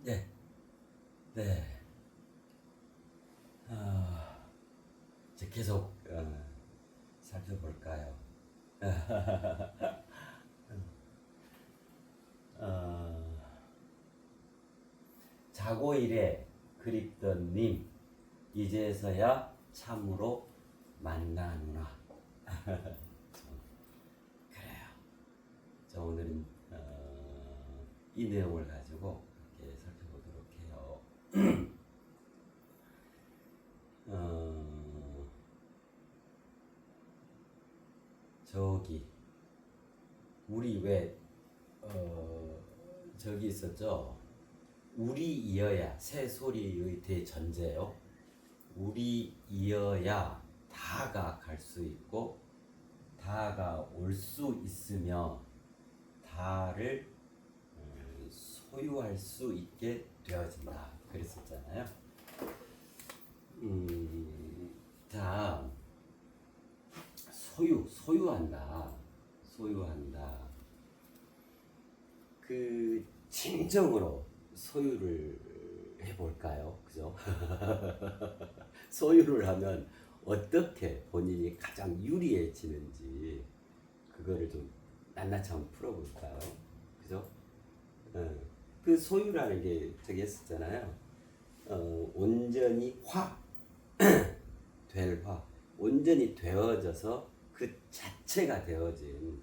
네, 네. 이제 계속 살펴볼까요? 어, 자고 일에 그립던 님, 이제서야 참으로 만나누나. 그래요. 자, 오늘은 이 내용을 가지고 이렇게 살펴보도록 해요. 어, 저기 우리 왜 저기 있었죠? 우리이어야 새소리의 대전제요. 우리이어야 다가 갈 수 있고 다가 올 수 있으며 다를 소유할 수 있게 되어진다. 그랬었잖아요. 자, 소유한다. 그 진정으로 소유를 해볼까요? 그죠? 소유를 하면 어떻게 본인이 가장 유리해지는지 그거를 좀 낱낱이 한번 풀어볼까요? 그죠? 그 소유라는 게 저기 했었잖아요. 온전히 될 온전히 되어져서 그 자체가 되어진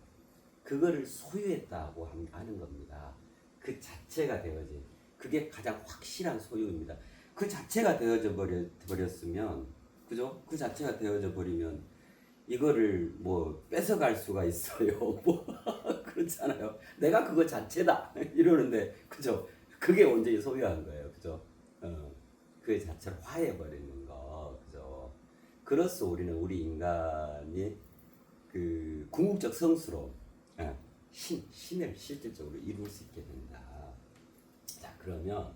그거를 소유했다고 하는 겁니다. 그 자체가 되어진 그게 가장 확실한 소유입니다. 그 자체가 되어져 버렸으면 그죠? 그 자체가 되어져 버리면 이거를 뭐 뺏어갈 수가 있어요. 뭐 그렇잖아요. 내가 그거 자체다 이러는데 그죠? 그게 온전히 소유한 거예요. 그죠? 그 자체를 화해 버리는 거 그죠? 그래서 우리 인간이 그 궁극적 성수로 신을 실질적으로 이룰 수 있게 된다. 자, 그러면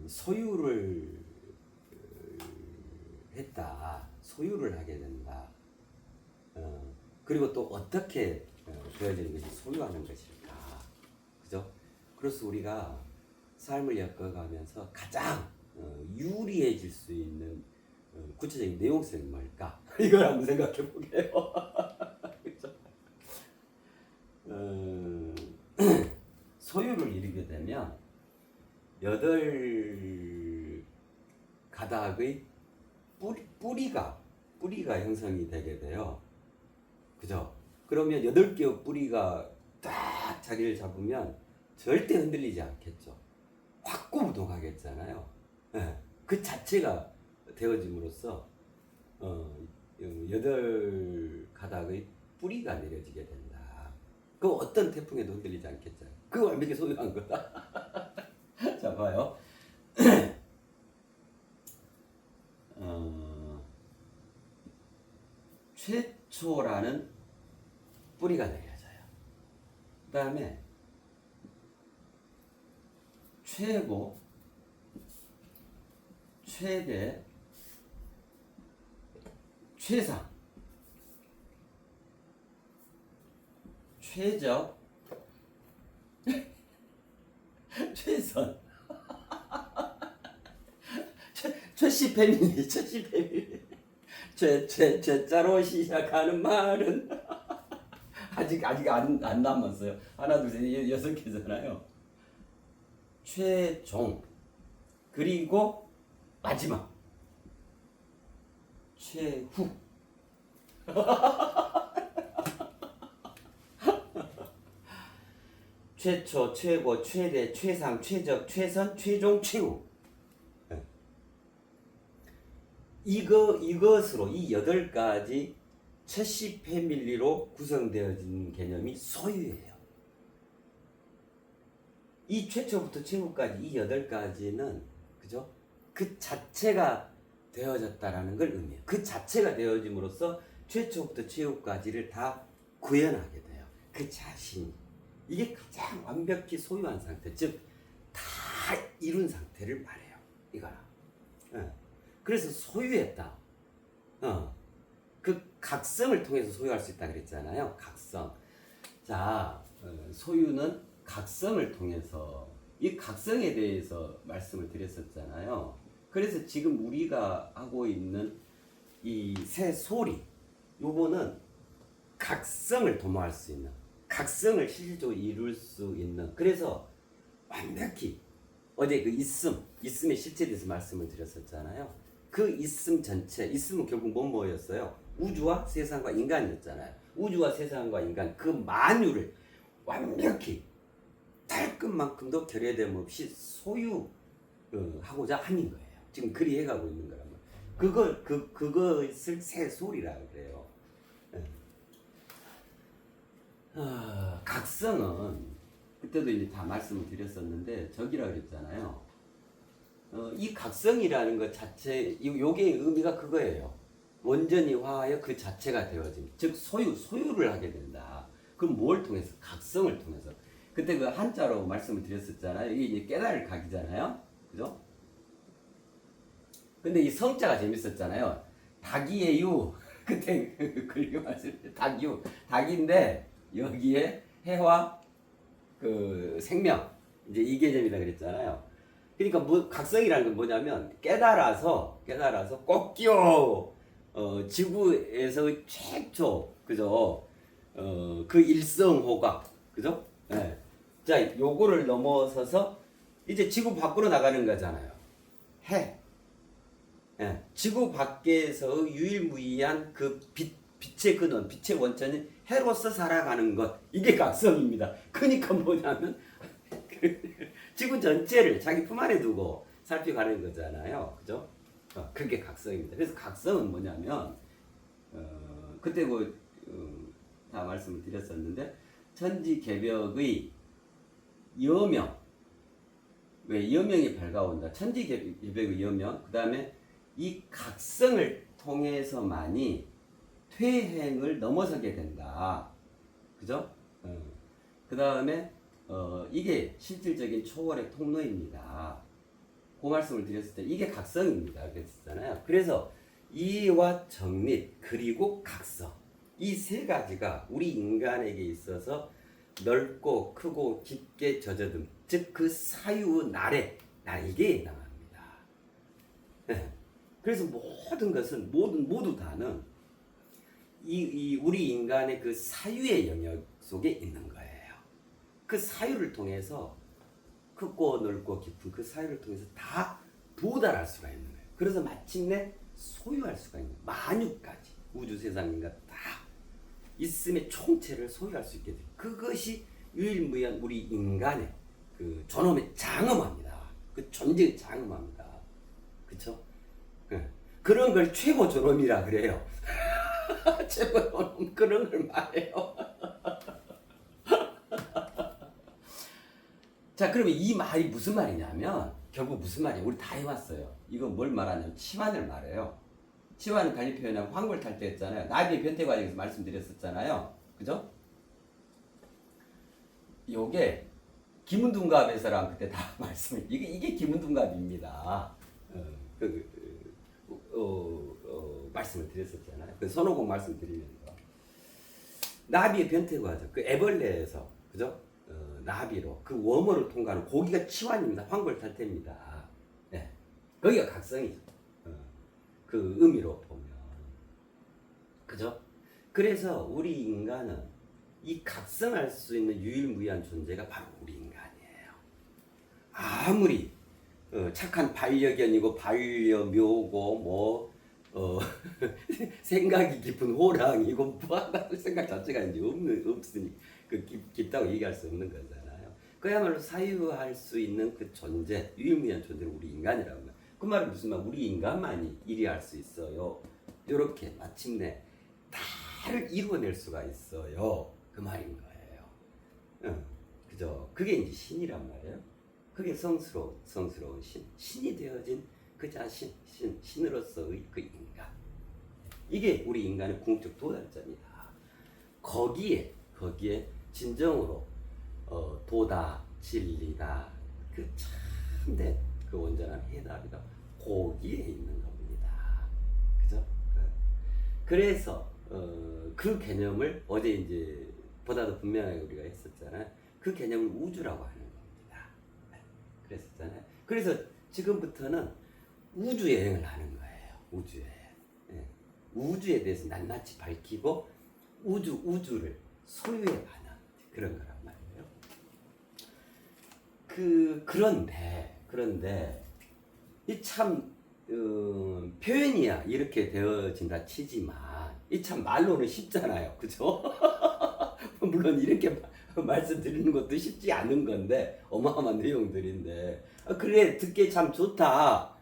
소유를 했다. 소유를 하게 된다. 그리고 또 어떻게 되어지는 것이 소유하는 것일까? 그죠? 그래서 우리가 삶을 엮어가면서 가장 유리해질 수 있는 구체적인 내용성이 뭘까? 이걸 한번 생각해 보게요. 그죠? 소유를 이루게 되면 8가닥의 뿌리가 형성이 되게 돼요. 그죠? 그러면 8개의 뿌리가 딱 자리를 잡으면 절대 흔들리지 않겠죠. 확고부동하겠잖아요. 네. 그 자체가 되어짐으로써 8가닥의 뿌리가 내려지게 된다. 그 어떤 태풍에도 흔들리지 않겠죠. 그거 완벽히 소유한 거다. 자, 봐요. 최초라는 뿌리가 내려져요. 그 다음에 최고, 최대, 최상, 최적, 최선, 최씨 패밀리, 최자로 시작하는 말은 아직 안 남았어요. 하나, 둘, 셋, 6개잖아요. 최종, 그리고 마지막, 최후. 최초, 최고, 최대, 최상, 최적, 최선, 최종, 최후. 이것으로 이 8가지 최씨 패밀리로 구성되어진 개념이 소유예요. 이 최초부터 최후까지 이 8가지는 그죠? 그 자체가 되어졌다라는 걸 의미해요. 그 자체가 되어짐으로써 최초부터 최후까지를 다 구현하게 돼요. 그 자신이. 이게 가장 완벽히 소유한 상태, 즉 다 이룬 상태를 말해요. 이거는. 그래서 소유했다. 그 각성을 통해서 소유할 수 있다 그랬잖아요. 각성. 자, 소유는 각성을 통해서 이 각성에 대해서 말씀을 드렸었잖아요. 그래서 지금 우리가 하고 있는 이 새 소리, 요거는 각성을 도모할 수 있는, 각성을 실질적으로 이룰 수 있는, 그래서 완벽히 어제 그 있음의 실체에 대해서 말씀을 드렸었잖아요. 그 있음 전체, 있음은 결국 뭐였어요? 우주와 세상과 인간이었잖아요. 우주와 세상과 인간, 그 만유를 완벽히 달끝만큼도 결여됨 없이 소유하고자 하는 거예요. 지금 그리 해가고 있는 거란 말이에요. 그것을 새 소리라고 그래요. 각성은 그때도 이제 다 말씀을 드렸었는데 저기라 그랬잖아요. 이 각성이라는 것 자체, 요게 의미가 그거예요. 원전이 화하여 그 자체가 되어짐. 즉 소유를 하게 된다. 그럼 뭘 통해서? 각성을 통해서. 그때 그 한자로 말씀을 드렸었잖아요. 이게 이제 깨달을 각이잖아요. 그죠? 근데 이 성자가 재밌었잖아요. 닭이에요. 그때 그리고 말씀드렸죠. 닭이요. 닭인데 여기에 해와 그 생명, 이제 이 개념이다 그랬잖아요. 그러니까 뭐 각성이라는 건 뭐냐면 깨달아서 꼭 끼워 지구에서 최초, 그죠? 그 일성호각, 그죠? 네. 자, 요거를 넘어서서 이제 지구 밖으로 나가는 거잖아요. 해. 네. 지구 밖에서 유일무이한 그 빛의 근원, 빛의 원천인 해로서 살아가는 것, 이게 각성입니다. 그러니까 뭐냐면 지구 전체를 자기 품 안에 두고 살펴가는 거잖아요. 그죠? 그게 각성입니다. 그래서 각성은 뭐냐면 그때 다 말씀을 드렸었는데 천지개벽의 여명, 왜 여명이 밝아온다. 천지개벽의 여명, 그 다음에 이 각성을 통해서만이 퇴행을 넘어서게 된다. 그죠? 그 다음에 이게 실질적인 초월의 통로입니다. 그 말씀을 드렸을 때 이게 각성입니다. 그랬잖아요. 그래서 이해와 정립 그리고 각성, 이 세 가지가 우리 인간에게 있어서 넓고 크고 깊게 젖어든, 즉 그 사유 날개에 해당합니다. 네. 그래서 모든 것은 모두 다는 이 우리 인간의 그 사유의 영역 속에 있는 거예요. 그 사유를 통해서 크고 넓고 깊은 그 사유를 통해서 다 도달할 수가 있는 거예요. 그래서 마침내 소유할 수가 있는 거예요. 만유까지 우주 세상 인간 다 있음의 총체를 소유할 수 있게 돼요. 그것이 유일무이한 우리 인간의 그 존엄의 장엄합니다. 그 존재의 장엄합니다. 그렇죠? 그런 걸 최고 존엄이라 그래요. 최고 존엄, 그런 걸 말해요. 자, 그러면 이 말이 무슨 말이냐면 결국 무슨 말이에요? 우리 다 해왔어요. 이건 뭘 말하냐면 치환을 말해요. 치환은 달리 표현하면 황골탈퇴했잖아요. 나비의 변태 과정에서 말씀드렸었잖아요. 그죠? 요게 기문둔갑에서랑 그때 다 이게 기문둔갑입니다. 말씀을 드렸었잖아요. 그 손오공 말씀드리면서 나비의 변태 과정, 그 애벌레에서, 그죠? 나비로 그 웜어를 통과하는 고기가 치환입니다. 황골탈퇴입니다. 네. 거기가 각성이죠. 그 의미로 보면, 그죠? 그래서 우리 인간은 이 각성할 수 있는 유일무이한 존재가 바로 우리 인간이에요. 아무리 착한 반려견이고 반려묘고 생각이 깊은 호랑이고 뭐하다는 생각 자체가 이제 없으니 깊다고 얘기할 수 없는 거잖아요. 그야말로 사유할 수 있는 그 존재, 유일무이한 존재는 우리 인간이라고 합니다. 그 말은 무슨 말? 우리 인간만이 이리할 수 있어요. 이렇게 마침내 다를 이루어낼 수가 있어요. 그 말인 거예요. 그죠? 그게 이제 신이란 말이에요. 그게 성스러운 신이 되어진 그 자신, 신으로서의 그 인간. 이게 우리 인간의 궁극적 도달점이다. 거기에 진정으로 도다, 진리다, 그 참된 그 온전한 해답이다. 거기에 있는 겁니다. 그죠? 그래서 그 개념을 어제 이제 보다 더 분명하게 우리가 했었잖아요. 그 개념을 우주라고 하는 겁니다. 그랬었잖아요. 그래서 지금부터는 우주 여행을 하는 거예요. 우주 여행. 예. 우주에 대해서 낱낱이 밝히고 우주를 소유해가는 그런 거란 말이에요. 그런데 이 참 표현이야 이렇게 되어진다 치지만 이 참 말로는 쉽잖아요, 그죠? 물론 이렇게 말씀드리는 것도 쉽지 않은 건데 어마어마한 내용들인데 그래 듣기 참 좋다,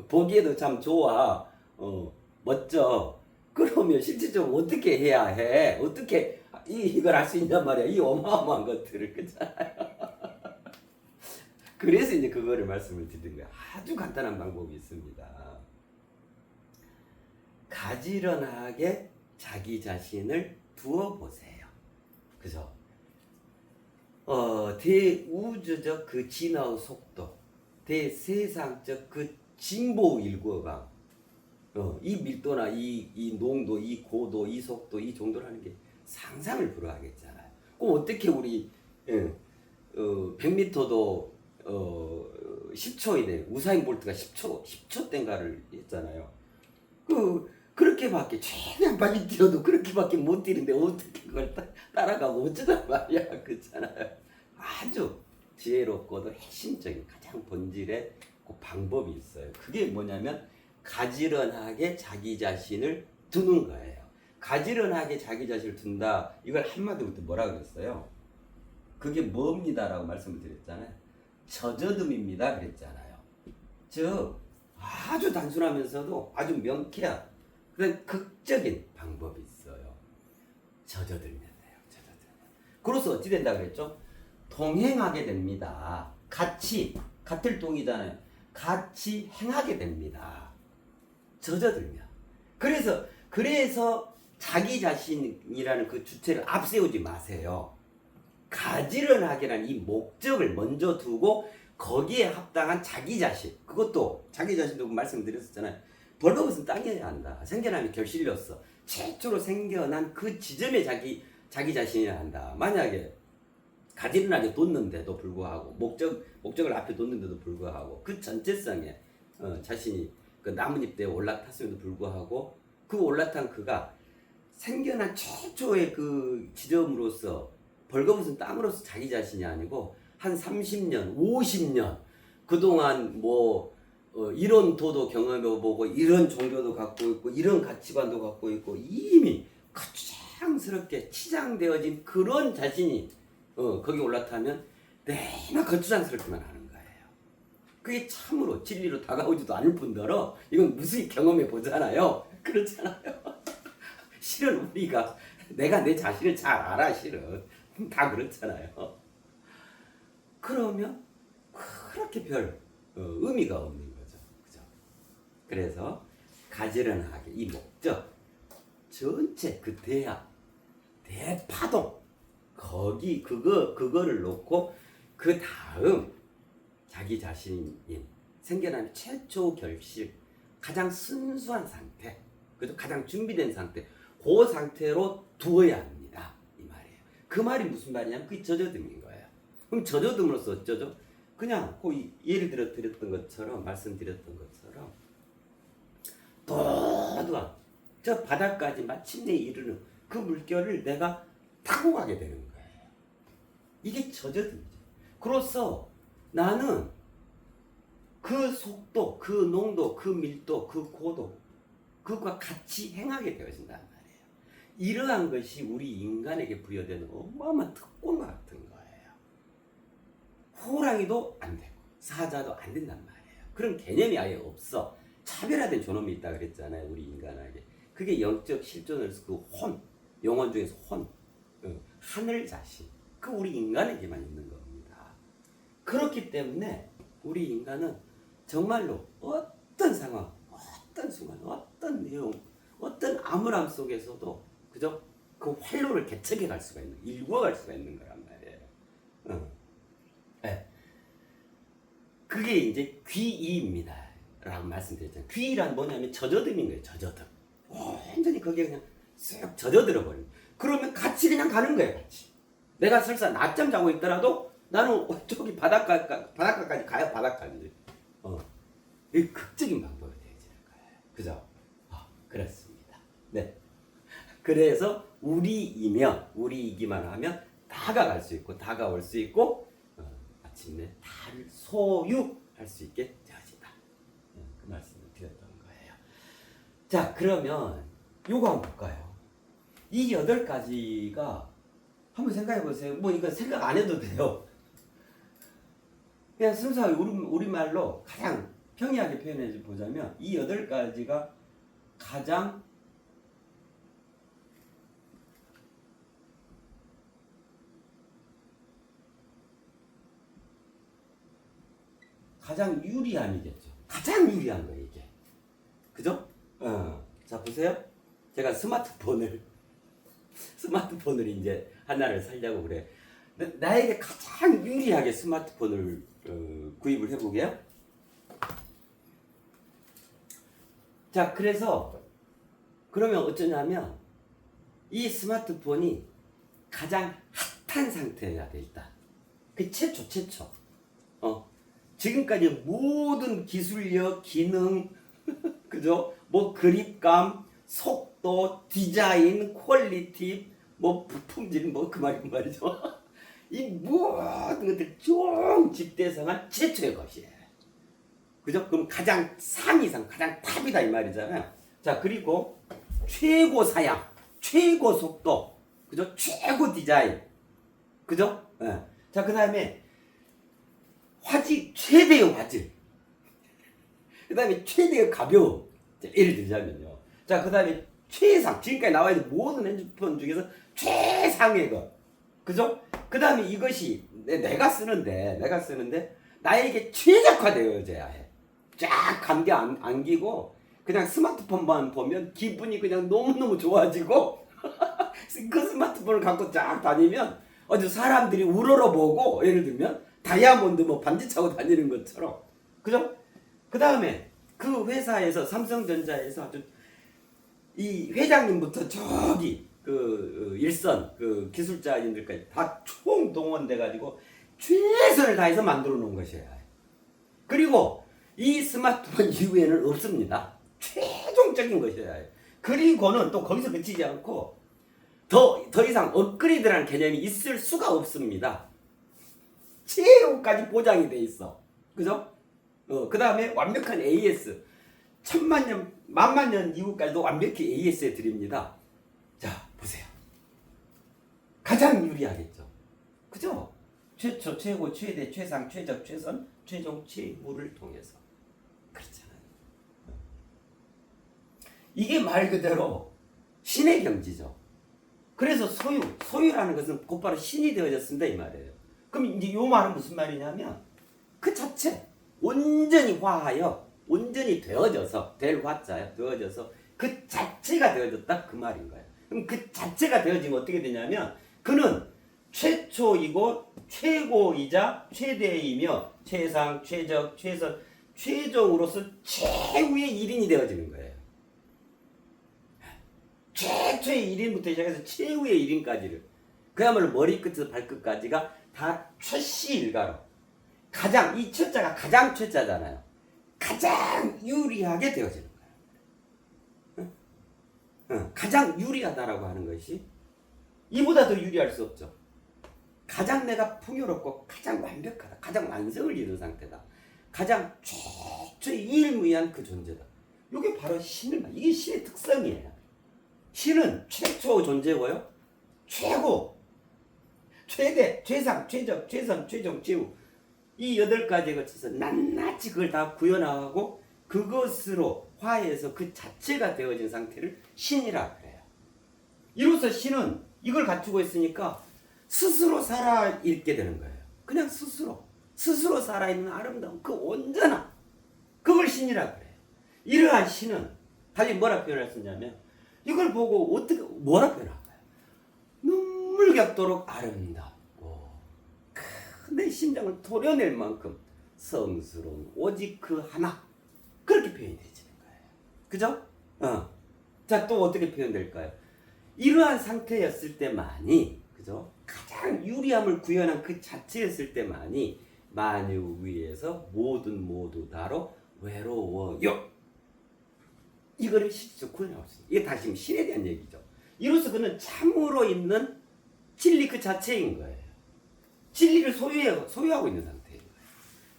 보기에도 참 좋아, 멋져. 그러면 실질적으로 어떻게 해야 해? 어떻게 이걸 할 수 있냔 말이야. 이 어마어마한 것들을, 그잖아요. 그래서 이제 그거를 말씀을 드린 거예요. 아주 간단한 방법이 있습니다. 가지런하게 자기 자신을 두어 보세요. 그죠? 대우주적 그 진화의 속도, 대세상적 그 진보 일구어감, 이 밀도나 이 농도, 이 고도, 이 속도, 이 정도라는 게 상상을 불허하겠잖아요. 그럼 어떻게 우리 100m도 10초 이내 우사인 볼트가 10초 땐가를 했잖아요. 그렇게밖에 최대한 빨리 뛰어도 그렇게밖에 못 뛰는데 어떻게 그걸 따라가고 어쩌단 말이야, 그렇잖아요. 아주 지혜롭고도 핵심적인 가장 본질의 그 방법이 있어요. 그게 뭐냐면 가지런하게 자기 자신을 두는 거예요. 가지런하게 자기 자신을 둔다. 이걸 한마디로 뭐라 그랬어요? 그게 뭡니다라고 말씀을 드렸잖아요. 젖어듦입니다 그랬잖아요. 즉 아주 단순하면서도 아주 명쾌한 그런 극적인 방법이 있어요. 젖어들면 돼요. 젖어들면. 그래서 어찌 된다 그랬죠? 동행하게 됩니다. 같을 동이잖아요. 같이 행하게 됩니다. 젖어들면. 그래서 자기 자신이라는 그 주체를 앞세우지 마세요. 가지런하게라는 이 목적을 먼저 두고 거기에 합당한 자기 자신, 그것도 자기 자신도 말씀드렸었잖아요. 벌거벗은 땅이어야 한다. 생겨나면 결실이었어. 최초로 생겨난 그 지점에 자기 자신이어야 한다. 만약에 가지런하게 뒀는데도 불구하고 목적을 앞에 뒀는데도 불구하고 그 전체성에 자신이 그 나뭇잎대에 올라탔음에도 불구하고 그 올라탄 그가 생겨난 최초의 그 지점으로서 벌거벗은 땅으로서 자기 자신이 아니고 한 30년, 50년 그동안 이런 도도 경험해보고 이런 종교도 갖고 있고 이런 가치관도 갖고 있고 이미 거추장스럽게 치장되어진 그런 자신이 거기 올라타면 내나 거추장스럽게만 하는 거예요. 그게 참으로 진리로 다가오지도 않을 뿐더러 이건 무수히 경험해 보잖아요. 그렇잖아요. 실은 우리가 내가 내 자신을 잘 알아. 실은 다 그렇잖아요. 그러면 그렇게 별 의미가 없는 거죠. 그죠? 그래서 가지런하게 이 목적 전체 그 대파동 거기 그거를 놓고 그 다음 자기 자신인 생겨난 최초 결실 가장 순수한 상태 그죠? 가장 준비된 상태 그 상태로 두어야 합니다. 이 말이에요. 그 말이 무슨 말이냐면 그게 젖어듦인 거예요. 그럼 젖어듦으로써 어쩌죠? 그냥 예를 들어 드렸던 것처럼 말씀드렸던 것처럼 도도한 저 바닥까지 마침내 이르는 그 물결을 내가 타고 가게 되는 거예요. 이게 젖어듦이죠. 그로써 나는 그 속도, 그 농도, 그 밀도, 그 고도 그것과 같이 행하게 되어진단 말이에요. 이러한 것이 우리 인간에게 부여되는 어마어마한 특권 같은 거예요. 호랑이도 안 되고 사자도 안 된단 말이에요. 그런 개념이 아예 없어. 차별화된 존엄이 있다 그랬잖아요. 우리 인간에게. 그게 영적 실존을 그 혼, 영혼 중에서 혼, 하늘 자신. 그 우리 인간에게만 있는 겁니다. 그렇기 때문에 우리 인간은 정말로 어떤 상황, 어떤 순간, 어떤 내용, 어떤 암울함 속에서도 그죠? 그 활로를 개척해 갈 수가 있는, 일구어 갈 수가 있는 거란 말이에요. 네. 그게 이제 귀의입니다. 라고 말씀드렸잖아요. 귀의란 뭐냐면 젖어듦인 거예요. 젖어듦. 완전히 거기에 그냥 쓱 젖어들어 버리는. 그러면 같이 그냥 가는 거예요. 같이. 내가 설사 낮잠 자고 있더라도 나는 저기 바닷가까지 가요. 바닷가까지. 이 극적인 방법이 되어지는 거예요. 그죠? 그렇습니다. 네. 그래서 우리이기만 하면 다가갈 수 있고 다가올 수 있고 마침내 다를 소유할 수 있게 되어진다. 그 말씀을 드렸던 거예요. 자, 그러면 요거 한번 볼까요? 이 8가지가 한번 생각해 보세요. 뭐 이거 생각 안 해도 돼요. 그냥 순수하게 우리말로 가장 평이하게 표현해 보자면 이 8가지가 가장 유리함이겠죠. 가장 유리한 거예요, 이게. 그죠? 자, 보세요. 제가 스마트폰을 이제 하나를 살려고 그래. 나에게 가장 유리하게 스마트폰을 구입을 해보게요. 자, 그러면 어쩌냐면 이 스마트폰이 가장 핫한 상태여야 돼, 일단. 그 최초. 지금까지 모든 기술력, 기능, 그죠? 뭐 그립감, 속도, 디자인, 퀄리티, 뭐 부품질, 뭐 그 말이죠. 이 모든 것들 쭉 집대성한 최초의 것이에요. 그죠? 그럼 가장 상이상, 가장 탑이다 이 말이잖아요. 자, 그리고 최고 사양, 최고 속도, 그죠? 최고 디자인, 그죠? 자, 그 다음에 최대의 화질, 그 다음에 최대의 가벼움. 예를 들자면요. 자, 그 다음에 최상, 지금까지 나와 있는 모든 핸드폰 중에서 최상의 것. 그죠? 그 다음에 이것이 내가 쓰는데 나에게 최적화되어져야 해. 쫙 감기 안기고 그냥 스마트폰만 보면 기분이 그냥 너무너무 좋아지고 그 스마트폰을 갖고 쫙 다니면 어디 사람들이 우러러보고 예를 들면 다이아몬드 뭐 반지 차고 다니는 것처럼. 그죠? 그 다음에 그 회사에서 삼성전자에서 아주 이 회장님부터 저기 그 일선 그 기술자님들까지 다 총동원돼 가지고 최선을 다해서 만들어 놓은 것이에요. 그리고 이 스마트폰 이후에는 없습니다. 최종적인 것이어야 해요. 그리고는 또 거기서 그치지 않고 더 이상 업그레이드라는 개념이 있을 수가 없습니다. 최후까지 보장이 돼 있어. 그죠? 그 다음에 완벽한 AS. 1000만 년, 10,000년 이후까지도 완벽히 AS에 드립니다. 자, 보세요. 가장 유리하겠죠. 그죠? 최초, 최고, 최대, 최상, 최적, 최선, 최종, 최후를 통해서. 그렇잖아요. 이게 말 그대로 신의 경지죠. 그래서 소유라는 것은 곧바로 신이 되어졌습니다 이 말이에요. 그럼 이제 요 말은 무슨 말이냐면 그 자체 온전히 화하여 온전히 되어져서 될 화자요 되어져서 그 자체가 되어졌다 그 말인 거예요. 그럼 그 자체가 되어지면 어떻게 되냐면 그는 최초이고 최고이자 최대이며 최상, 최적, 최선, 최종으로서 최후의 1인이 되어지는 거예요. 최초의 1인부터 시작해서 최후의 1인까지를 그야말로 머리끝에서 발끝까지가 다 최씨일가로 가장 이 최자가 가장 최자잖아요. 가장 유리하게 되어지는 거예요. 가장 유리하다라고 하는 것이 이보다 더 유리할 수 없죠. 가장 내가 풍요롭고 가장 완벽하다. 가장 완성을 이룬 상태다. 가장 최초의 유일무이한 그 존재다. 이게 바로 이게 신의 특성이에요. 신은 최초 존재고요. 최고, 최대, 최상, 최적, 최선, 최종, 최후 이 8가지에 거쳐서 낱낱이 그걸 다 구현하고 그것으로 화해해서 그 자체가 되어진 상태를 신이라 그래요. 이로써 신은 이걸 갖추고 있으니까 스스로 살아있게 되는 거예요. 그냥 스스로 살아있는 아름다운 그 온전한 그걸 신이라 그래요. 이러한 신은 달리 뭐라 표현할 수 있냐면 이걸 보고 어떻게 뭐라 표현할까요? 눈물겹도록 아름답고 내 심장을 도려낼 만큼 성스러운 오직 그 하나 그렇게 표현이 되지는 거예요. 그죠? 자, 또 어떻게 표현될까요? 이러한 상태였을 때만이 그죠? 가장 유리함을 구현한 그 자체였을 때만이 만유 위에서 모두 다로 외로워요. 이거를 실질적으로 구현하고 있습니다. 이게 다시 신에 대한 얘기죠. 이로써 그는 참으로 있는 진리 그 자체인 거예요. 진리를 소유하고 있는 상태인 거예요.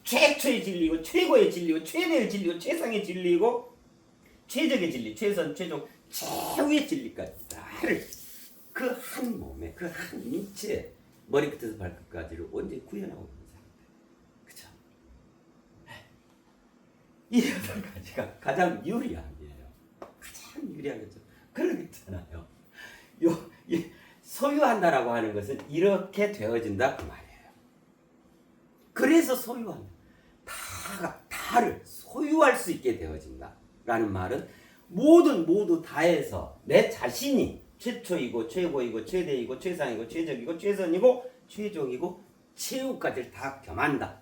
최초의 진리고 최고의 진리고 최대의 진리고 최상의 진리고 최적의 진리, 최선, 최종, 최후의 진리까지 다를 그 한 몸에 그 한 인체에 머리끝에서 발끝까지를 온전히 구현하고 있는 상태. 그쵸? 이 8가지가 가장 유리함이에요. 가장 유리한 거죠. 그러겠잖아요. 소유한다라고 하는 것은 이렇게 되어진다 그 말이에요. 그래서 소유한다. 다를 소유할 수 있게 되어진다라는 말은 모두 다해서 내 자신이 최초이고 최고이고 최대이고 최상이고 최적이고 최선이고 최종이고 최후까지를 다 겸한다.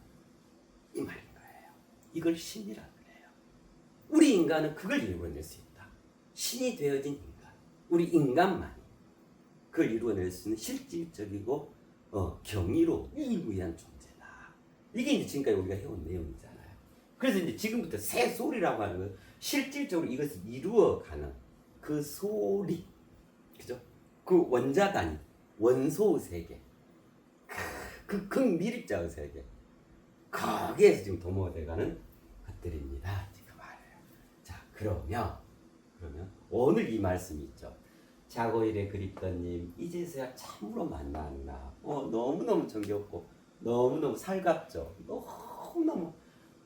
이 말인 거예요. 이걸 신이라고 해요. 우리 인간은 그걸 이루어낼 수 있다. 신이 되어진 인간. 우리 인간만이 그걸 이루어낼 수 있는 실질적이고 경이로 유일무이한 존재다. 이게 이제 지금까지 우리가 해온 내용이잖아요. 그래서 이제 지금부터 새 소리라고 하는 건 실질적으로 이것을 이루어가는 그 소리, 그죠? 그 원자단위, 원소의 세계, 그 극미립자의 세계, 거기에서 지금 도모가 돼가는 것들입니다. 그 말이에요. 자, 그러면 오늘 이 말씀이 있죠. 자고일에 그립더님 이제서야 참으로 만나는구나. 너무너무 정겹고 너무너무 살갑죠. 너무너무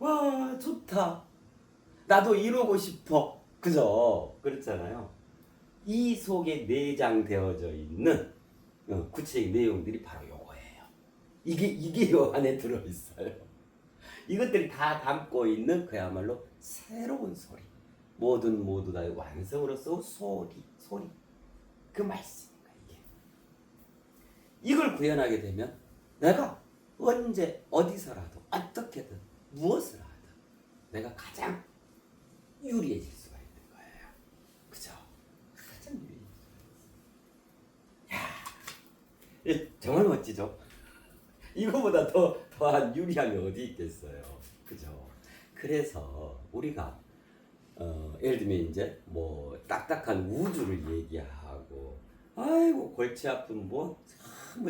와 좋다. 나도 이루고 싶어. 그죠? 그렇잖아요. 이 속에 내장되어져 있는 구체적인 내용들이 바로 요거예요. 이게 요 안에 들어있어요. 이것들이 다 담고 있는 그야말로 새로운 소리. 모두 다의 완성으로서 소리. 그 말씀인가 이게. 이걸 구현하게 되면 내가 언제 어디서라도 어떻게든 무엇을 하든 내가 가장 유리해질 수가 있는 거예요. 그죠? 가장 유리해질 수가 있어요. 야, 정말 멋지죠? 이거보다 더한 유리함이 어디 있겠어요. 그죠? 그래서 우리가 예를 들면 이제 뭐 딱딱한 우주를 얘기하고 아이고 골치 아픈 뭐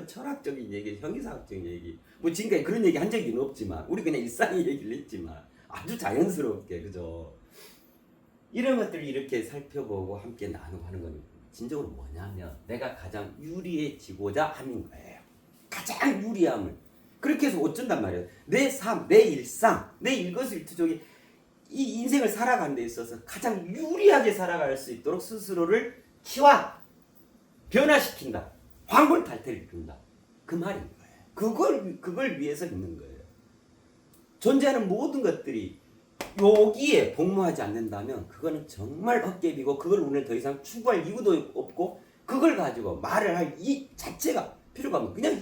철학적인 얘기, 형이상학적인 얘기 뭐 지금까지 그런 얘기 한 적이 없지만 우리 그냥 일상의 얘기를 했지만 아주 자연스럽게 그죠? 이런 것들을 이렇게 살펴보고 함께 나누고 하는 건 진정으로 뭐냐면 내가 가장 유리해지고자 하는 거예요. 가장 유리함을 그렇게 해서 어쩐단 말이에요. 내 삶, 내 일상, 내 일거수일투족이 이 인생을 살아가는 데 있어서 가장 유리하게 살아갈 수 있도록 스스로를 키워 변화시킨다. 황골탈퇴를 이룬다. 그 말인 거예요. 그걸 위해서 있는 거예요. 존재하는 모든 것들이 여기에 복무하지 않는다면 그거는 정말 헛개비고 그걸 우리는 더 이상 추구할 이유도 없고 그걸 가지고 말을 할 이 자체가 필요가 없는 그냥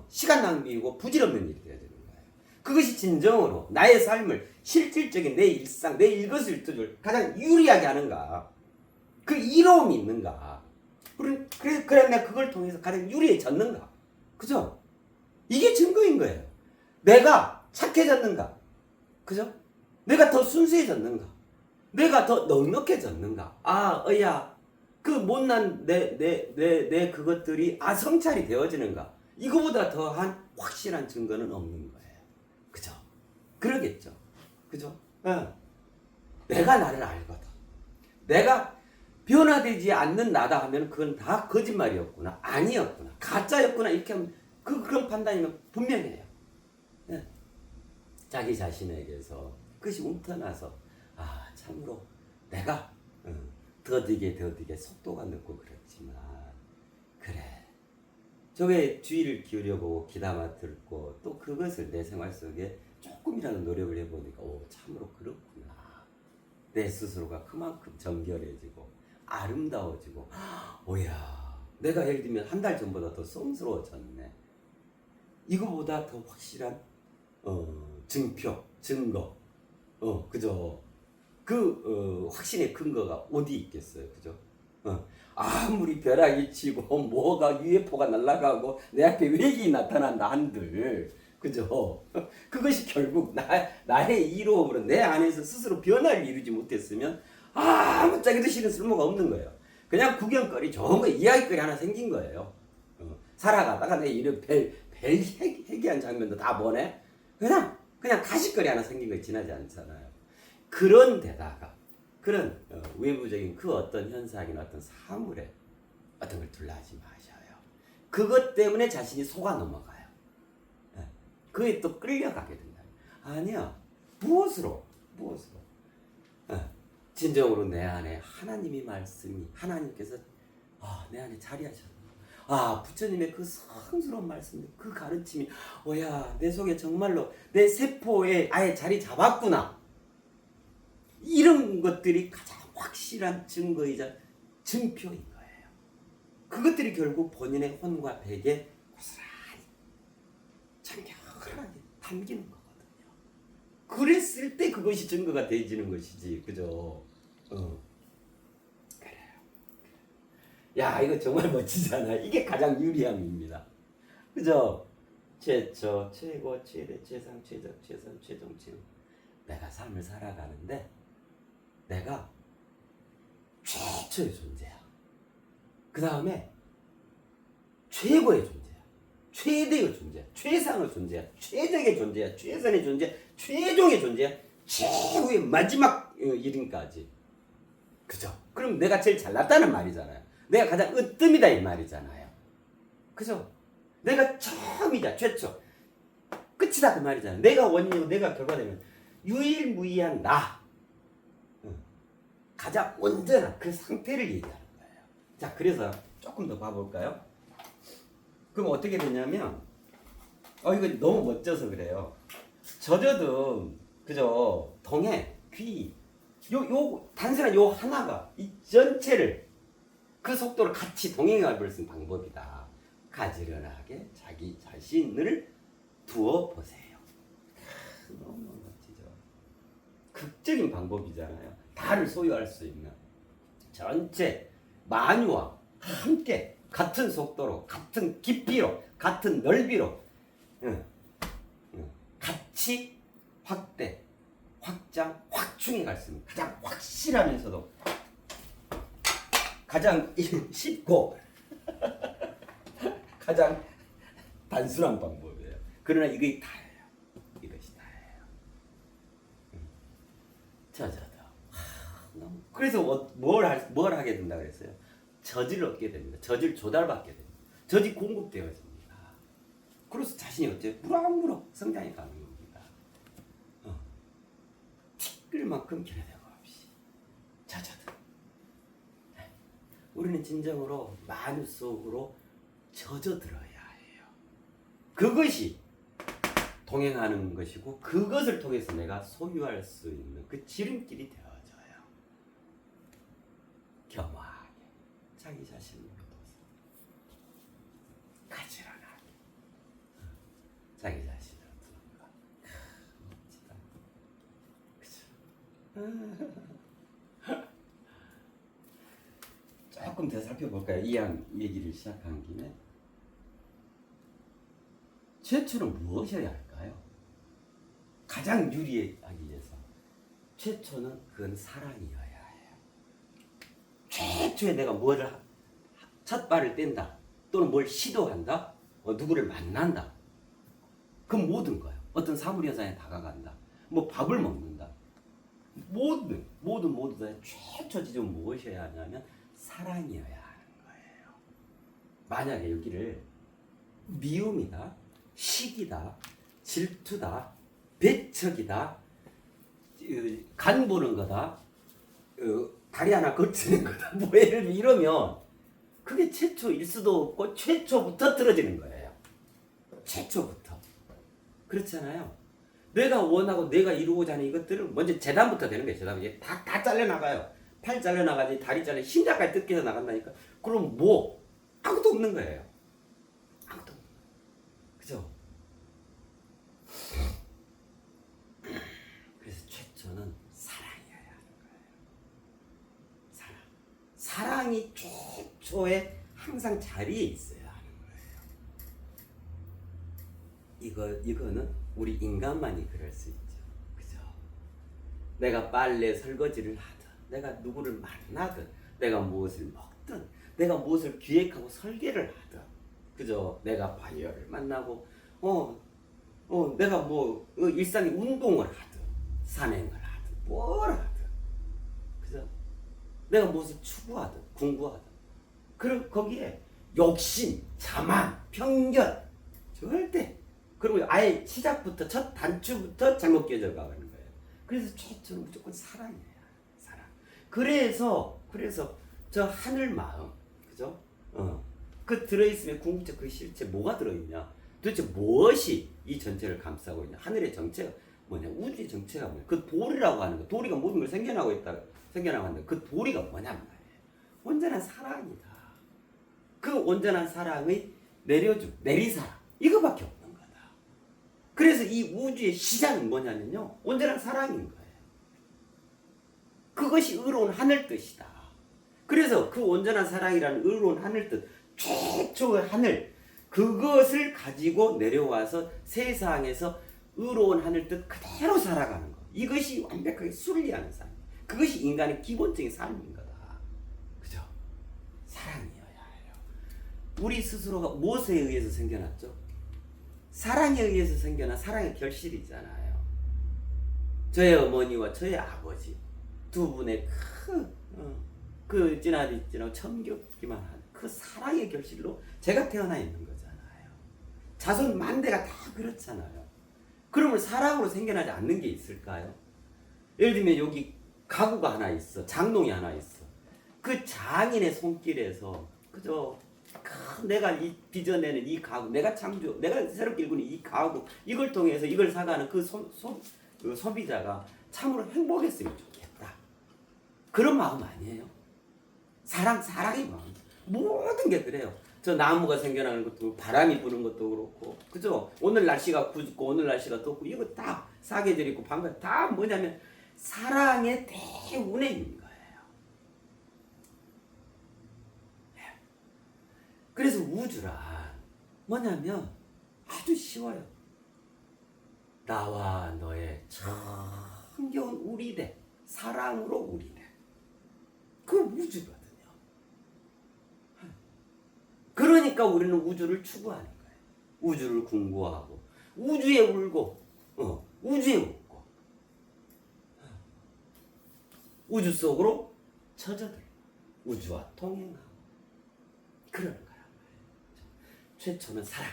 시간 낭비이고 부질없는 일이 되어야 되는 거예요. 그것이 진정으로 나의 삶을 실질적인 내 일상, 내 일거수일투족을 가장 유리하게 하는가 그 이로움이 있는가 그래 내가 그걸 통해서 가장 유리해졌는가 그죠? 이게 증거인 거예요. 내가 착해졌는가 그죠? 내가 더 순수해졌는가 내가 더 넉넉해졌는가 그 못난 내 그것들이 성찰이 되어지는가 이거보다 더한 확실한 증거는 없는 거예요. 그죠? 그러겠죠. 그죠? 내가 나를 알거든. 내가 변화되지 않는 나다 하면 그건 다 거짓말이었구나. 아니었구나. 가짜였구나. 이렇게 하면 그런 판단이면 분명해요. 자기 자신에게서 그것이 움터나서 참으로 내가 더디게 속도가 늦고 그렇지만 그래 저게 주의를 기울여보고 귀담아 듣고 또 그것을 내 생활 속에 조금이라도 노력을 해보니까 참으로 그렇구나. 내 스스로가 그만큼 정결해지고 아름다워지고 내가 예를 들면 한 달 전보다 더 성스러워졌네. 이거보다 더 확실한 증거 그죠? 그 확신의 근거가 어디 있겠어요. 그죠? 아무리 벼락이 치고 뭐가 UFO가 날아가고 내 앞에 외계인이 나타난다 한들 그죠? 그것이 결국 나의 이로움으로 내 안에서 스스로 변화를 이루지 못했으면 아무짝에도 실은 쓸모가 없는 거예요. 그냥 구경거리 좋은 거 이야기거리 하나 생긴 거예요. 살아가다가 내 이런 별 해기한 장면도 다 보네. 그냥 가십거리 하나 생긴 거 지나지 않잖아요. 그런 데다가 그런 외부적인 그 어떤 현상이나 어떤 사물에 어떤 걸 둘러하지 마셔요. 그것 때문에 자신이 속아 넘어가요. 그게 또 끌려가게 된다. 아니야. 무엇으로? 진정으로 내 안에 하나님이 말씀이 하나님께서 내 안에 자리하셨다. 부처님의 그 성스러운 말씀, 그 가르침이 내 속에 정말로 내 세포에 아예 자리 잡았구나. 이런 것들이 가장 확실한 증거이자 증표인 거예요. 그것들이 결국 본인의 혼과 백에 고스란히 청결하게 담기는 거거든요. 그랬을 때 그것이 증거가 되어지는 것이지, 그죠? 그래요. 야, 이거 정말 멋지잖아. 이게 가장 유리함입니다. 그죠? 최초, 최고, 최대, 최상, 최적, 최선, 최종, 최후. 내가 삶을 살아가는데 내가 최초의 존재야. 그 다음에 최고의 존재야. 최대의 존재야. 최상의 존재야. 최적의 존재야. 최선의 존재야. 최종의 존재야. 최후의 마지막 이름까지. 그죠? 그럼 내가 제일 잘났다는 말이잖아요. 내가 가장 으뜸이다 이 말이잖아요. 그죠? 내가 처음이자 최초. 끝이다 그 말이잖아요. 내가 원인이고 내가 결과되면 유일무이한 나. 가장 온전한 그 상태를 얘기하는 거예요. 자, 그래서 조금 더 봐볼까요? 그럼 어떻게 되냐면, 이거 너무 멋져서 그래요. 젖어든, 그죠? 동해, 귀, 단순한 요 하나가 이 전체를 그 속도로 같이 동행해 볼 수 있는 방법이다. 가지런하게 자기 자신을 두어 보세요. 너무 멋지죠. 극적인 방법이잖아요. 다를 소유할 수 있는 전체 만유와 함께 같은 속도로, 같은 깊이로, 같은 넓이로 같이 확대, 확장, 확충해 갈 수 있는 가장 확실하면서도 가장 쉽고 가장 단순한 방법이에요. 그러나 이게 다예요. 이것이 다예요. 자자자. 그래서 뭘 하게 된다 그랬어요? 젖을 얻게 됩니다. 젖을 조달받게 됩니다. 젖이 공급되어집니다. 그래서 자신이 어째 무럭무럭 성장해 가는 겁니다. 티끌만큼 기대되고 없이 젖어든. 우리는 진정으로 만유 속으로 젖어들어야 해요. 그것이 동행하는 것이고 그것을 통해서 내가 소유할 수 있는 그 지름길이 되어져요. 겸허하게 자기 자신을 믿어서 가지런하게 자기 자신을 두는 것. 멋지다. 그쵸? 조금 더 살펴볼까요? 이양 얘기를 시작한 김에 최초는 무엇이어야 할까요? 가장 유리하기 위해서 최초는 그건 사랑이어야 해요. 최초에 내가 뭐를 첫 발을 뗀다 또는 뭘 시도한다, 누구를 만난다, 그건 모든 거예요. 어떤 사물 현상에 다가간다, 뭐 밥을 먹는다, 모두 다 최초 지점 무엇이어야 하냐면 사랑이어야 하는 거예요. 만약에 여기를 미움이다, 시기다, 질투다, 배척이다, 간 보는 거다, 다리 하나 걸치는 거다, 뭐 예를 들면 이러면 그게 최초일 수도 없고 최초부터 떨어지는 거예요. 최초부터. 그렇잖아요. 내가 원하고 내가 이루고자 하는 이것들은 먼저 재단부터 되는 거예요. 재단. 다 잘려나가요. 팔 잘려나가지, 다리 잘려, 심장까지 뜯겨서 나간다니까. 그럼 뭐? 아무것도 없는 거예요. 아무것도 없는 거예요. 그죠? 그래서 최초는 사랑이어야 하는 거예요. 사랑. 사랑이 최초에 항상 자리에 있어야 하는 거예요. 이거는 우리 인간만이 그럴 수 있죠. 그죠? 내가 빨래 설거지를 하든, 내가 누구를 만나든, 내가 무엇을 먹든, 내가 무엇을 기획하고 설계를 하든, 그죠? 내가 바이어를 만나고, 내가 일상의 운동을 하든, 산행을 하든, 뭘 하든, 그죠? 내가 무엇을 추구하든, 궁구하든, 그럼 거기에 욕심, 자만, 편견, 절대, 그리고 아예 시작부터, 첫 단추부터 잘못 끼어져 가는 거예요. 그래서 최초는 무조건 사랑이에요. 사랑. 그래서 저 하늘 마음, 그죠? 그 들어있으면 궁극적 그 실체 뭐가 들어있냐? 도대체 무엇이 이 전체를 감싸고 있냐? 하늘의 정체가 뭐냐? 우주의 정체가 뭐냐? 그 도리라고 하는 거, 도리가 모든 걸 생겨나가는데 그 도리가 뭐냐 말이에요. 온전한 사랑이다. 그 온전한 사랑의 내리사랑, 이거밖에 없는 거다. 그래서 이 우주의 시작은 뭐냐면요, 온전한 사랑인 거예요. 그것이 의로운 하늘 뜻이다. 그래서 그 온전한 사랑이라는 의로운 하늘 뜻, 최초의 하늘, 그것을 가지고 내려와서 세상에서 의로운 하늘 뜻 그대로 살아가는 것, 이것이 완벽하게 순리하는 삶, 그것이 인간의 기본적인 삶인 거다. 그죠? 사랑이어야 해요. 우리 스스로가 무엇에 의해서 생겨났죠? 사랑에 의해서 생겨난 사랑의 결실이잖아요. 저의 어머니와 저의 아버지 두 분의 그 지나디 참겹기만 한 그 사랑의 결실로 제가 태어나 있는 거잖아요. 자손 만대가 다 그렇잖아요. 그러면 사랑으로 생겨나지 않는 게 있을까요? 예를 들면 여기 가구가 하나 있어, 장롱이 하나 있어. 그 장인의 손길에서, 그죠? 내가 빚어내는 이 가구, 내가 새롭게 일구는 이 가구, 이걸 통해서 이걸 사가는 그 소비자가 참으로 행복했으면 좋겠다. 그런 마음 아니에요? 사랑의 마음. 모든 게 그래요. 저 나무가 생겨나는 것도, 바람이 부는 것도 그렇고, 그죠? 오늘 날씨가 굽고 오늘 날씨가 덥고, 이거 다 사계절 있고 방금 다 뭐냐면 사랑의 대운행인 거예요. 그래서 우주란 뭐냐면 아주 쉬워요. 나와 너의 정겨운 우리대, 사랑으로 우리대, 그 우주거든요. 그러니까 우리는 우주를 추구하는 거예요. 우주를 궁구하고, 우주에 울고, 우주에 웃고, 우주 속으로 젖어들고, 우주와 통행하고, 그러는 거야. 최초는 사랑.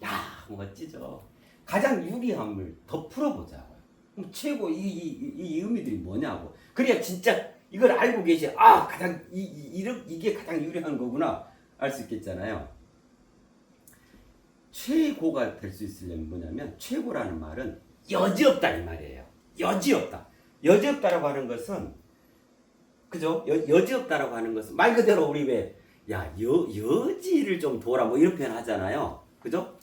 야, 멋지죠? 가장 유리함을 더 풀어보자고요. 그럼 최고 이 의미들이 뭐냐고. 그래야 진짜 이걸 알고 계셔. 가장 이게 가장 유리한 거구나 알 수 있겠잖아요. 최고가 될 수 있으려면 뭐냐면, 최고라는 말은 여지없다 이 말이에요. 여지없다. 여지없다라고 하는 것은, 그죠? 여지없다라고 하는 것은 말 그대로 우리 왜 여지를 좀 둬라 뭐 이런 표현 하잖아요. 그죠?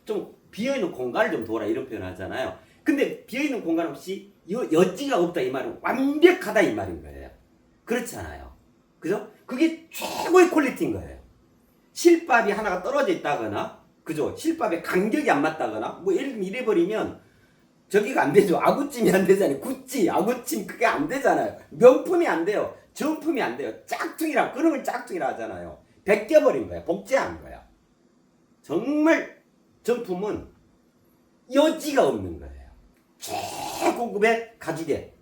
좀 비어있는 공간을 좀 둬라 이런 표현 하잖아요. 근데 비어있는 공간 없이 여지가 없다 이 말은 완벽하다 이 말인 거예요. 그렇잖아요. 그죠? 그게 최고의 퀄리티인 거예요. 실밥이 하나가 떨어져 있다거나, 그죠? 실밥에 간격이 안 맞다거나, 뭐 예를 들면 이래버리면 저기가 안 되죠. 아구찜이 안 되잖아요. 구찌, 아구찜 그게 안 되잖아요. 명품이 안 돼요. 정품이 안 돼요. 짝퉁이라, 그런 걸 짝퉁이라 하잖아요. 벗겨버린 거야. 복제한 거야. 정말 정품은 여지가 없는 거예요. 최고급의 가죽에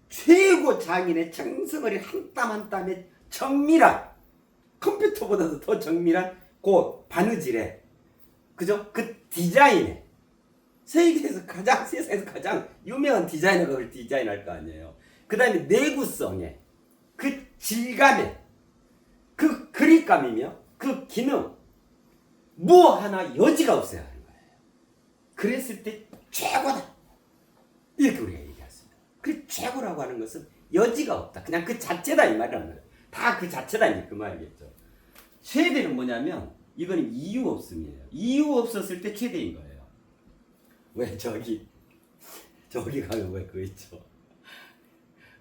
최고 장인의 정성을 한 땀 한 땀에 정밀한, 컴퓨터보다도 더 정밀한 그 바느질에, 그죠? 그 디자인에, 세상에서 가장 유명한 디자이너가 그걸 디자인할 거 아니에요. 그 다음에 내구성에, 그 질감에, 그 그립감이며 그 기능, 뭐 하나 여지가 없어야 하는 거예요. 그랬을 때 최고다, 이렇게 우리가 얘기했습니다. 그 최고라고 하는 것은 여지가 없다, 그냥 그 자체다 이 말이란 말이에요. 다 그 자체다 이제 그 말이겠죠. 최대는 뭐냐면 이거는 이유 없음이에요. 이유 없었을 때 최대인 거예요. 왜 저기 가면 왜 그거 있죠?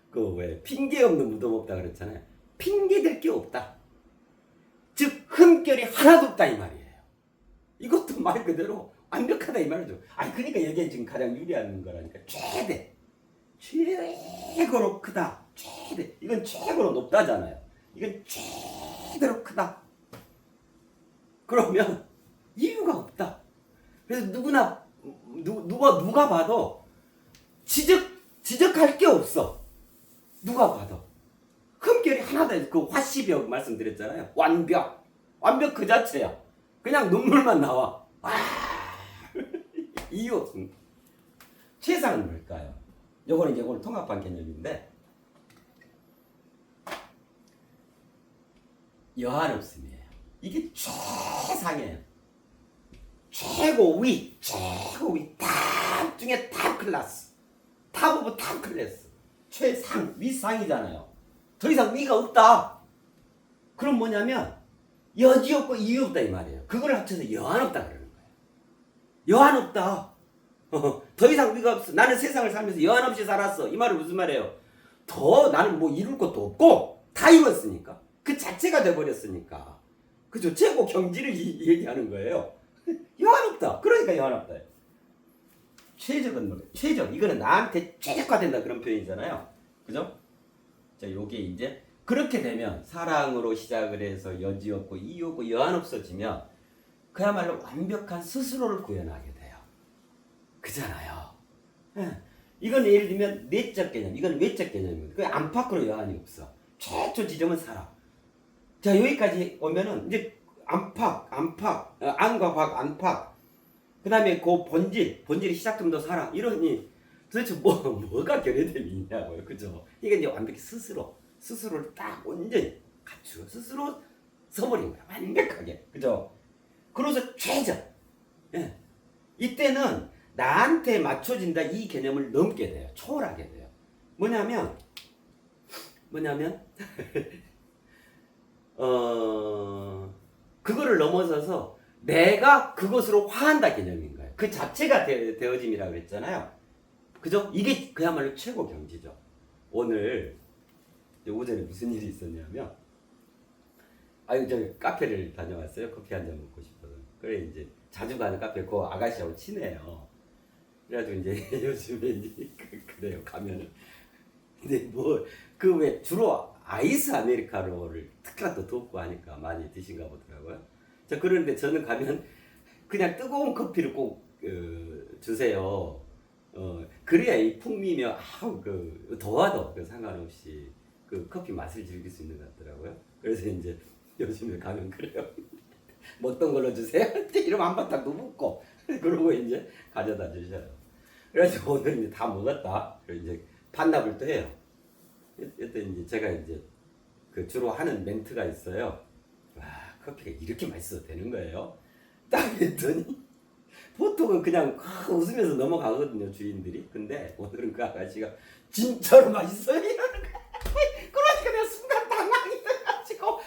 그 왜 핑계 없는 무덤 없다 그랬잖아요. 핑계댈 게 없다. 즉 흠결이 하나도 없다 이 말이에요. 이것도 말 그대로 완벽하다 이 말이죠. 아니 그러니까 여기에 지금 가장 유리한 거라니까. 최고로 크다. 이건 최고로 높다잖아요. 이건 최대로 크다. 그러면 이유가 없다. 그래서 누구나 누가 봐도 지적할 게 없어. 누가 봐도 흠결이 하나다. 그 화시벽 말씀드렸잖아요. 완벽 그 자체야. 그냥 눈물만 나와. 이유 없습니다. 최상은 뭘까요? 요거는 이제 오늘 통합한 개념인데, 여한없음이에요. 이게 최상이에요. 최고위, 탑 중에 탑 클래스, 탑 오브 탑 클래스, 최상, 위상이잖아요. 더 이상 위가 없다. 그럼 뭐냐면 여지 없고 이유 없다 이 말이에요. 그걸 합쳐서 여한 없다 그러는 거예요. 여한 없다. 더 이상 위가 없어. 나는 세상을 살면서 여한 없이 살았어. 이 말은 무슨 말이에요? 더 나는 뭐 이룰 것도 없고 다 이뤘으니까. 그 자체가 돼버렸으니까. 그죠? 최고 경지를 얘기하는 거예요. 여한 없다. 그러니까 여한 없다. 최적은 뭐예요? 최적. 이거는 나한테 최적화된다 그런 표현이잖아요. 그죠? 자, 요게 이제 그렇게 되면 사랑으로 시작을 해서 여지 없고 이유 없고 여한 없어지면 그야말로 완벽한 스스로를 구현하게 돼요. 그잖아요. 이건 예를 들면 내적 개념, 이건 외적 개념입니다. 그 안팎으로 여한이 없어. 최초 지점은 사랑. 자, 여기까지 오면은 이제 안팎, 안과 밖, 안팎. 그 다음에 그 본질이 시작점도 사랑. 이러니 도대체 뭐가 결여됨이 있냐고요. 그죠? 이게 이제 완벽히 스스로를 딱 온전히 갖추고 스스로 서버린 거야. 완벽하게. 그죠? 그래서 최적. 예. 이때는 나한테 맞춰진다 이 개념을 넘게 돼요. 초월하게 돼요. 뭐냐면 그거를 넘어서서 내가 그것으로 화한다 개념인 거예요. 그 자체가 되어짐이라고 그랬잖아요. 그죠? 이게 그야말로 최고 경지죠. 오늘 오전에 무슨 일이 있었냐면, 저 카페를 다녀왔어요. 커피 한 잔 먹고 싶어서. 그래 이제 자주 가는 카페 그 아가씨하고 친해요. 그래가지고 이제 요즘에 이제 그래요 가면은. 근데 뭐 그 왜 주로 아이스 아메리카노를 특히나 또 덥고 하니까 많이 드신가 보더라고요. 자, 그런데 저는 가면 그냥 뜨거운 커피를 꼭 주세요. 그래야 이 풍미며 더워도 상관없이 그 커피 맛을 즐길 수 있는 것 같더라고요. 그래서 이제 요즘에 가면 그래요. 먹던 걸로 주세요. 이러면 한바탕 또 묻고 그러고 이제 가져다 주셔요. 그래서 오늘 이제 다 먹었다. 그래서 이제 반납을 또 해요. 이때 이제 제가 이제 그 주로 하는 멘트가 있어요. 와, 커피가 이렇게 맛있어도 되는 거예요? 딱 했더니 보통은 그냥 웃으면서 넘어가거든요, 주인들이. 근데 오늘은 그 아가씨가 진짜로 맛있어요 이러는 거야. 그러니까 내가 순간 당황이 돼가지고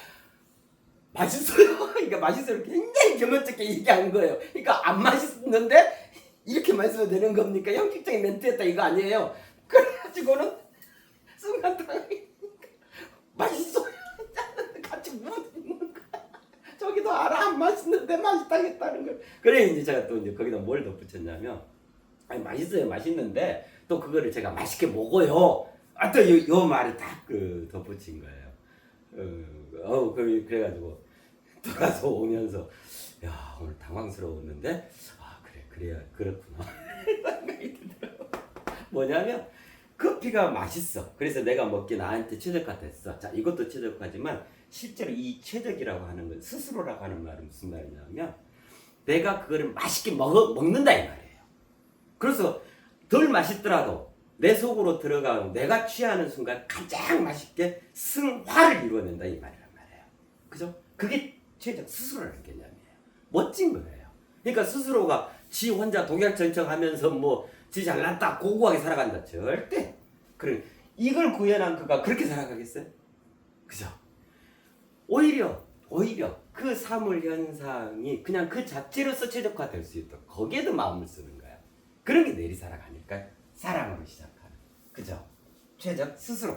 맛있어요. 그러니까 맛있어요. 굉장히 겸연쩍게 얘기한 거예요. 그러니까 안 맛있는데 이렇게 맛있어도 되는 겁니까? 형식적인 멘트였다 이거 아니에요. 그래가지고는 순간 당황이 맛있어요. 같이 묻는 거야. 저기도 알아 안 맛있는데 맛있다겠다는 걸. 그래 이제 제가 또 이제 거기다 뭘 덧붙였냐면, 아니 맛있어요 맛있는데 또 그거를 제가 맛있게 먹어요. 또 요 말을 딱 덧붙인 거예요. 그래가지고 돌아서 오면서 야 오늘 당황스러웠는데 그래야 그렇구나. 생각이 들더라고. 뭐냐면 커피가 맛있어. 그래서 내가 먹기 나한테 최적화됐어. 자, 이것도 최적화지만 실제로 이 최적이라고 하는 건 스스로라고 하는 말은 무슨 말이냐면 내가 그거를 맛있게 먹는다 이 말이에요. 그래서 덜 맛있더라도 내 속으로 들어가고 내가 취하는 순간 가장 맛있게 승화를 이루어낸다 이 말이란 말이에요. 그죠? 그게 최적 스스로라는 개념이에요. 멋진 거예요. 그러니까 스스로가 지 혼자 독약전청하면서 뭐 지 잘났다 고고하게 살아간다 절대. 그래 이걸 구현한 그가 그렇게 살아가겠어요? 그죠? 오히려 그 사물 현상이 그냥 그 자체로서 최적화될 수 있도록 거기에도 마음을 쓰는 거야. 그런 게 내리사랑 아닐까요? 사랑으로 시작하는. 그죠? 최적 스스로.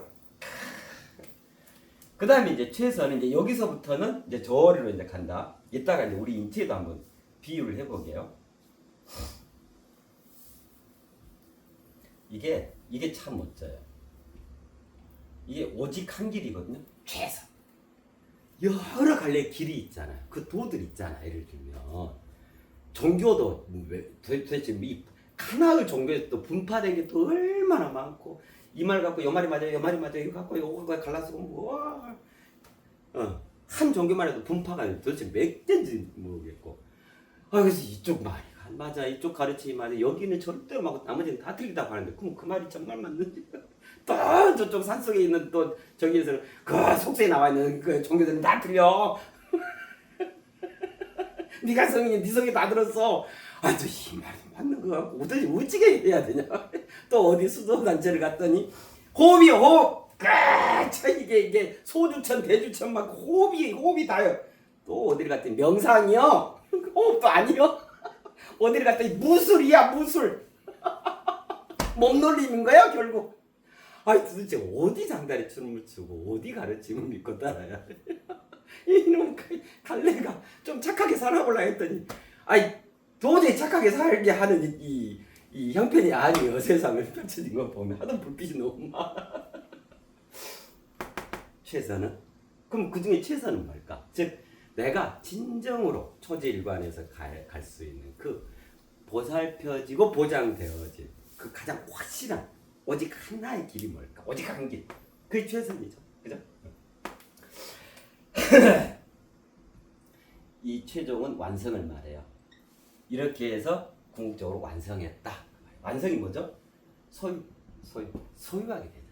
그 다음에 이제 최선은 이제 여기서부터는 이제 저리로 이제 간다. 이따가 이제 우리 인체도 한번 비유를 해보게요. 이게 참 멋져요. 이게 오직 한 길이거든요. 최선. 여러 갈래 길이 있잖아요. 그 도들 있잖아요. 예를 들면 종교도 도대체 이 하나의 종교에 또 분파된 게 또 얼마나 많고 이 말 갖고 요 말이 맞아요, 요 말이 맞아요, 이거 갖고 요거 갈라서 뭐 한 종교만 해도 분파가 도대체 몇 개인지 모르겠고 그래서 이쪽 말이 맞아, 이쪽 가르침이 맞아, 여기는 절대로 맞고 나머지는 다 틀리다고 하는데 그럼 그 말이 정말 맞는지 또 저쪽 산속에 있는 또 저기에서는 그 속세에 나와 있는 그 종교들은 다 틀려. 네가 성인이 네 성이 다 들었어. 또 이 말이 맞는 거 같고 어떻게 어찌게 해야 되냐. 또 어디 수도단체를 갔더니 호흡이요, 호흡. 이게 소주천 대주천 막 호흡이 다요. 또 어디를 갔더니 명상이요. 호흡도 아니요. 어디를 갔더니 무술이야, 무술. 몸놀림인 거야 결국. 도대체 어디 장다리 춤을 추고 어디 가르침을 믿고 따라야 돼. 이놈 갈래가 좀 착하게 살아보려 했더니 도저히 착하게 살게 하는 이 형편이 아니에요. 세상을 펼쳐진 거 보면 하도 불빛이 너무 많아. 최선은? 그럼 그 중에 최선은 뭘까? 즉 내가 진정으로 초지일관에서 갈 수 있는 그 보살펴지고 보장되어진 그 가장 확실한 오직 하나의 길이 뭘까? 오직 한 길. 그게 최선이죠. 그죠? 이 최종은 완성을 말해요. 이렇게 해서 궁극적으로 완성했다. 완성이 뭐죠? 소유하게 되었다.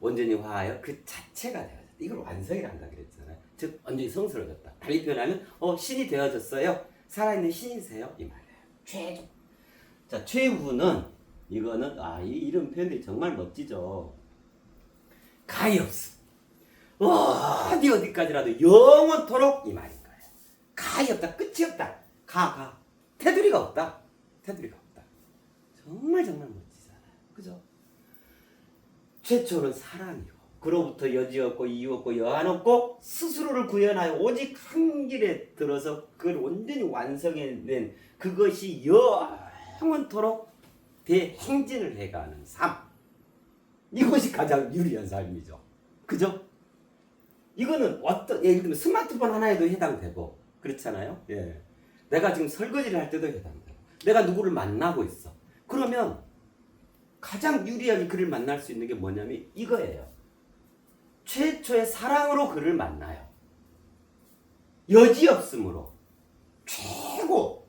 온전히 화하여 그 자체가 되어졌다. 이걸 완성이라 한다 그랬잖아요. 즉 완전히 성스러워졌다. 달리 표현하면 신이 되어졌어요. 살아있는 신이세요. 이 말이에요. 최종. 자, 최후는 이거는 이런 표현들이 정말 멋지죠. 가히 없음. 어디까지라도 영원토록 이 말인 거예요. 가히 없다. 끝이 없다. 테두리가 없다. 정말 멋지잖아요. 그죠? 최초는 사랑이고 그로부터 여지 없고 이유 없고 여한 없고 스스로를 구현하여 오직 한 길에 들어서 그걸 온전히 완성해낸 그것이 영원토록 대행진을 해가는 삶. 이것이 가장 유리한 삶이죠. 그죠? 이거는 예를 들면 스마트폰 하나에도 해당되고 그렇잖아요. 예. 내가 지금 설거지를 할 때도 해당되고 내가 누구를 만나고 있어. 그러면 가장 유리하게 그를 만날 수 있는 게 뭐냐면 이거예요. 최초의 사랑으로 그를 만나요. 여지없음으로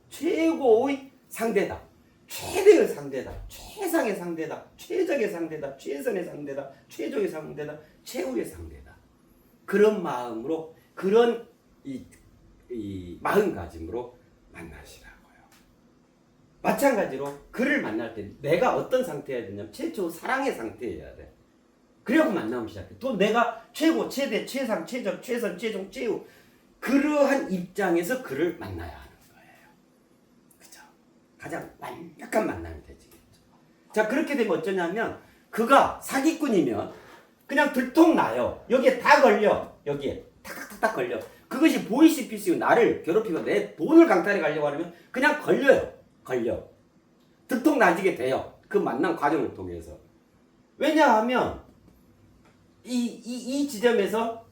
최고의 상대다. 최대의 상대다. 최상의 상대다. 최적의 상대다. 최선의 상대다. 최종의 상대다. 최후의 상대다. 그런 마음으로 그런 이 마음가짐으로 만나시라고요. 마찬가지로 그를 만날 때 내가 어떤 상태여야 되냐면 최초 사랑의 상태여야 돼. 그래고 만나면 시작해. 또 내가 최고, 최대, 최상, 최적, 최선, 최종, 최후 그러한 입장에서 그를 만나야 하는 거예요. 그죠? 가장 완벽한 만남이 되지겠죠. 자, 그렇게 되면 어쩌냐면 그가 사기꾼이면 그냥 들통나요. 여기에 다 걸려. 여기에 탁탁탁탁 걸려. 그것이 보이시피시고 나를 괴롭히고 내 돈을 강탈해 가려고 하면 그냥 걸려. 들통나지게 돼요. 그 만남 과정을 통해서. 왜냐하면 이 지점에서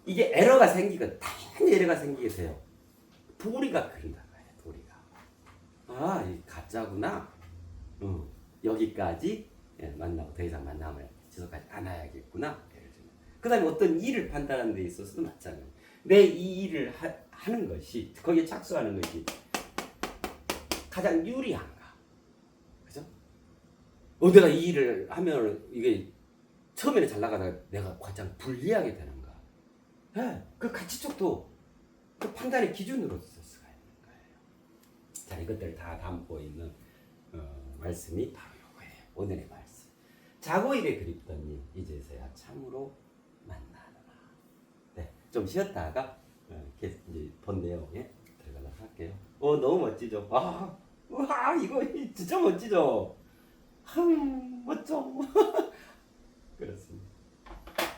이게 에러가 생기거든. 당연히 에러가 생기게 돼요. 도리가 그런다 말이야. 도리가. 이 가짜구나. 여기까지 만나고 더 이상 만남을 지속하지 않아야겠구나. 그 다음에 어떤 일을 판단하는 데 있어서도 마찬가지예요. 내 이 일을 하는 것이 거기에 착수하는 것이 가장 유리한가. 그죠? 내가 이 일을 하면 이게 처음에는 잘 나가다가 내가 가장 불리하게 되는가. 그 가치쪽도 그 판단의 기준으로 쓸 수가 있는 거예요. 자, 이것들을 다 담고 있는 말씀이 바로 이거예요. 오늘의 말씀. 자고 일에 그립더니 이제서야 참으로 만나느라. 네, 좀 쉬었다가 이제 본 내용에 들어가도록 할게요. 너무 멋지죠? 와, 이거 진짜 멋지죠? 멋져. 그렇습니다.